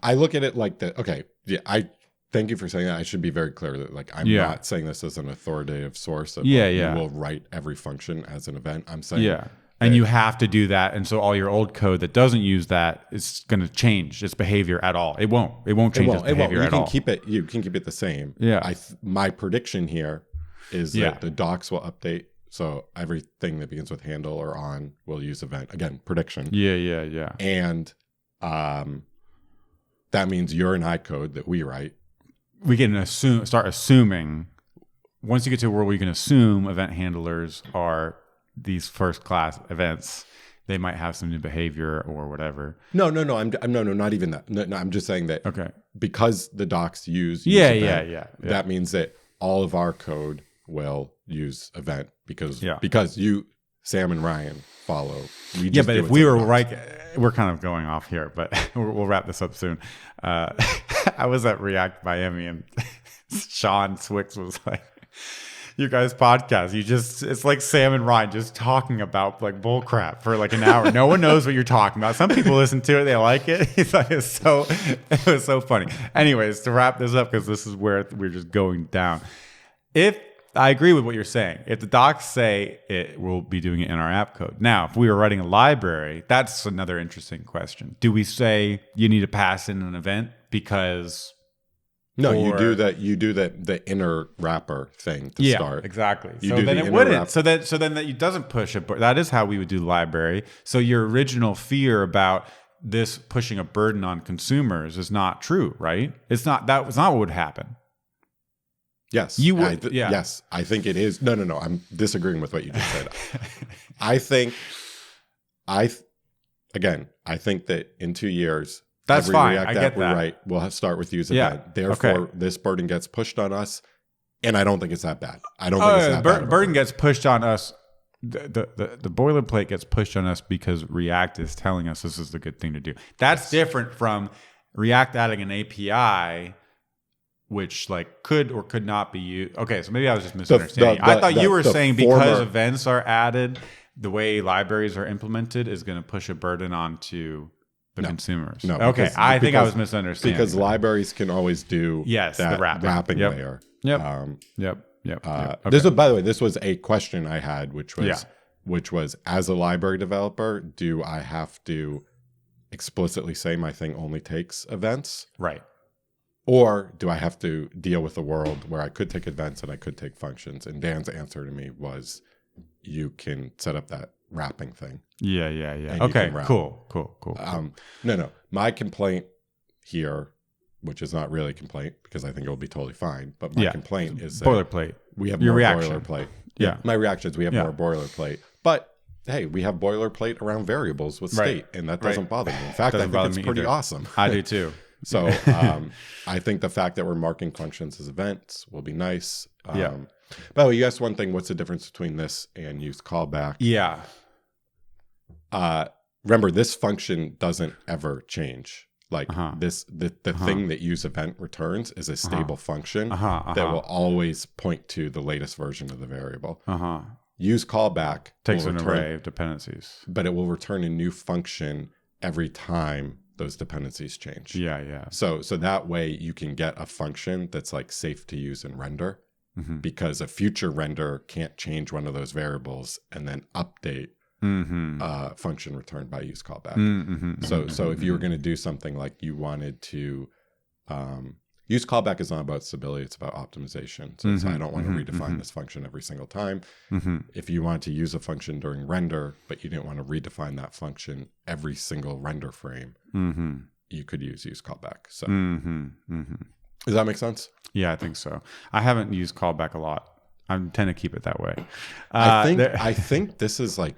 I look at it like that. Okay. Yeah. Thank you for saying that. I should be very clear that like I'm not saying this as an authoritative source of you will write every function as an event. I'm saying and you have to do that, and so all your old code that doesn't use that is going to change its behavior at all. It won't change its behavior at all. You can keep it the same. Yeah. My prediction here is that the docs will update, so everything that begins with handle or on will use event. Again, prediction. Yeah. And that means your and I code that we write, we can start assuming, once you get to a world where you can assume event handlers are these first class events, they might have some new behavior or whatever. No, not even that. No, I'm just saying that because the docs use event, that means that all of our code will use event because you, Sam and Ryan follow. But if we were we're kind of going off here, but we'll wrap this up soon. I was at React Miami and Sean Swix was like, you guys podcast, it's like Sam and Ryan just talking about like bull crap for like an hour. No one knows what you're talking about. Some people listen to it, they like it. It's like, it was so funny. Anyways, to wrap this up, because this is where we're just going down. If I agree with what you're saying. If the docs say it, we'll be doing it in our app code. Now, if we were writing a library, that's another interesting question. Do we say you need to pass in an event because? No, you do the inner wrapper thing to start. Exactly. So then it wouldn't. So then that it doesn't push it. That is how we would do library. So your original fear about this pushing a burden on consumers is not true, right? It's not. That was not what would happen. Yes. You would. Yes, I think it is. No. I'm disagreeing with what you just said. I think that in 2 years, that's every fine. React I get app we that. write will start with useEvent. Therefore, this burden gets pushed on us, and I don't think it's that bad. I don't think it's that bad. Burden gets pushed on us. The boilerplate gets pushed on us because React is telling us this is the good thing to do. That's different from React adding an API, which like could or could not be used. Okay, so maybe I was just misunderstanding. I thought you were saying because events are added, the way libraries are implemented is going to push a burden onto the consumers. No. Okay, I think I was misunderstanding. Because libraries can always do the wrapping layer. Yep. Okay. By the way, this was a question I had, which was as a library developer, do I have to explicitly say my thing only takes events? Right. Or do I have to deal with a world where I could take events and I could take functions? And Dan's answer to me was, you can set up that wrapping thing. Yeah. Okay, cool. No. My complaint here, which is not really a complaint because I think it will be totally fine, but my complaint is that boilerplate. We have Your more reaction. boilerplate. Yeah. My reaction is we have more boilerplate. But hey, we have boilerplate around variables with state, and that doesn't bother me. In fact, I think it's pretty awesome. I do too. So I think the fact that we're marking functions as events will be nice. By the way, you asked one thing, what's the difference between this and useCallback? Yeah. Remember, this function doesn't ever change. Like the thing that useEvent returns is a stable function that will always point to the latest version of the variable. useCallback takes an array of dependencies, but it will return a new function every time those dependencies change. Yeah. So that way you can get a function that's like safe to use and render, because a future render can't change one of those variables and then update function returned by useCallback. So if you were going to do something like you wanted to use callback is not about stability, it's about optimization. So it's, I don't want to redefine this function every single time. If you want to use a function during render, but you didn't want to redefine that function every single render frame, you could use callback. So does that make sense? Yeah, I think so. I haven't used callback a lot. I tend to keep it that way. I think this is like,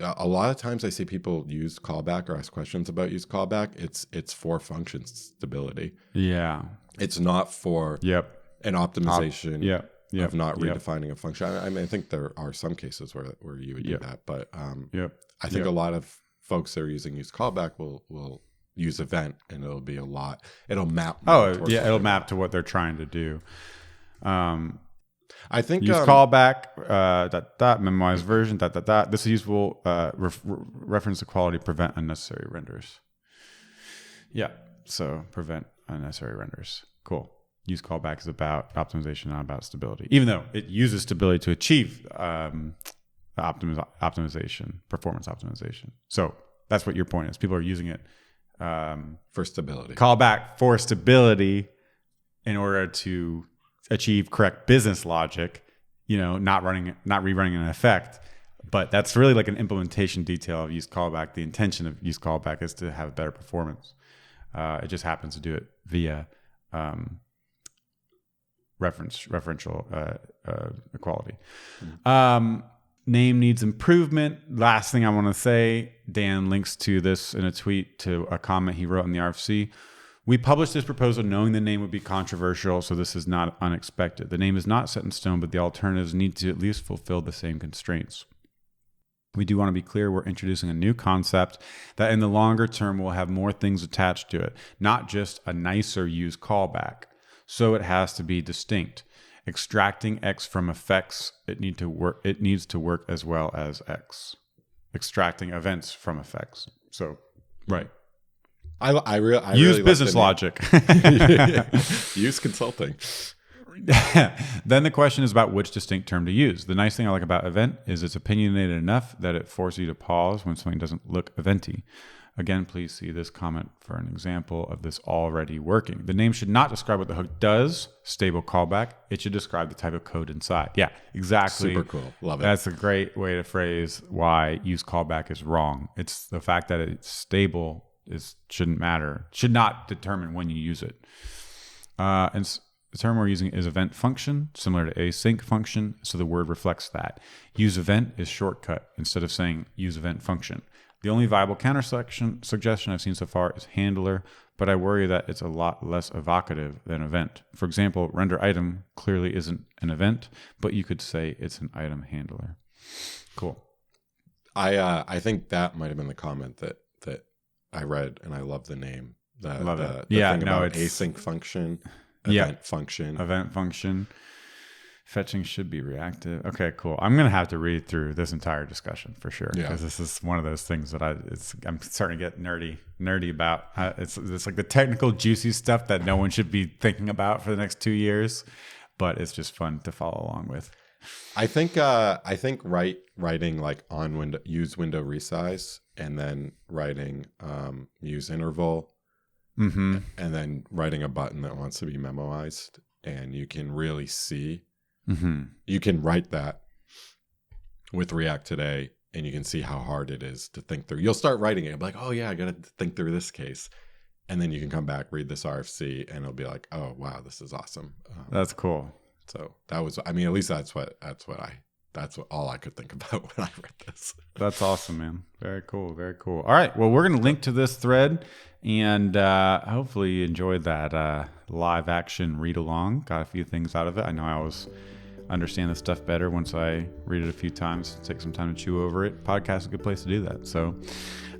a lot of times I see people use callback or ask questions about use callback. It's for function stability. Yeah. It's not for an optimization of not redefining a function. I mean, I think there are some cases where you would do that, but I think a lot of folks that are using use callback will use event, and it'll be it'll map. It'll map to what they're trying to do. I think use callback, memorize version, This is useful, reference equality, prevent unnecessary renders. Yeah, so prevent unnecessary renders. Cool. Use callback is about optimization, not about stability. Even though it uses stability to achieve optimization, performance optimization. So that's what your point is. People are using it for stability. Callback for stability in order to achieve correct business logic, not rerunning an effect. But that's really like an implementation detail of use callback. The intention of use callback is to have better performance. It just happens to do it via referential equality. Name needs improvement. Last thing I want to say, Dan links to this in a tweet to a comment he wrote in the RFC. We published this proposal knowing the name would be controversial, so this is not unexpected. The name is not set in stone, but the alternatives need to at least fulfill the same constraints. We do want to be clear we're introducing a new concept that in the longer term will have more things attached to it, not just a nicer use callback. So it has to be distinct. Extracting X from effects, it needs to work as well as X. Extracting events from effects. So, right. I really use business logic. Use consulting. Then the question is about which distinct term to use. The nice thing I like about event is it's opinionated enough that it forces you to pause when something doesn't look eventy. Again, please see this comment for an example of this already working. The name should not describe what the hook does, stable callback. It should describe the type of code inside. Yeah, exactly. Super cool. Love it. That's a great way to phrase why use callback is wrong. It's the fact that it's stable shouldn't matter, should not determine when you use it. And the term we're using is event function, similar to async function, so the word reflects that. Use event is shortcut instead of saying use event function. The only viable counter suggestion I've seen so far is handler, but I worry that it's a lot less evocative than event. For example, render item clearly isn't an event, but you could say it's an item handler. Cool. I think that might have been the comment that I read, and I love the name. Love it. Thing about async function, event function. Fetching should be reactive. Okay, cool. I'm going to have to read through this entire discussion for sure, because this is one of those things that I'm starting to get nerdy about. It's like the technical juicy stuff that no one should be thinking about for the next 2 years, but it's just fun to follow along with. I think writing like use window resize, and then writing use interval, and then writing a button that wants to be memoized, and you can really see. You can write that with React today, and you can see how hard it is to think through. You'll start writing it, like, oh yeah, I got to think through this case, and then you can come back, read this RFC, and it'll be like, oh wow, this is awesome. That's cool. So that was, I mean, at least that's what all I could think about when I read this. That's awesome, man. Very cool. Very cool. All right. Well, we're going to link to this thread, and hopefully you enjoyed that live action read along. Got a few things out of it. I know I always understand this stuff better once I read it a few times, take some time to chew over it. Podcast is a good place to do that. So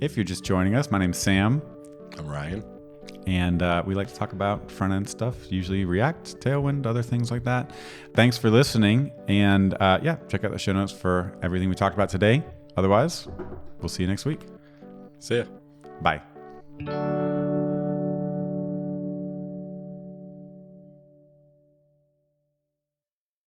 if you're just joining us, my name's Sam. I'm Ryan. And we like to talk about front-end stuff, usually React, Tailwind, other things like that. Thanks for listening. And check out the show notes for everything we talked about today. Otherwise, we'll see you next week. See ya. Bye.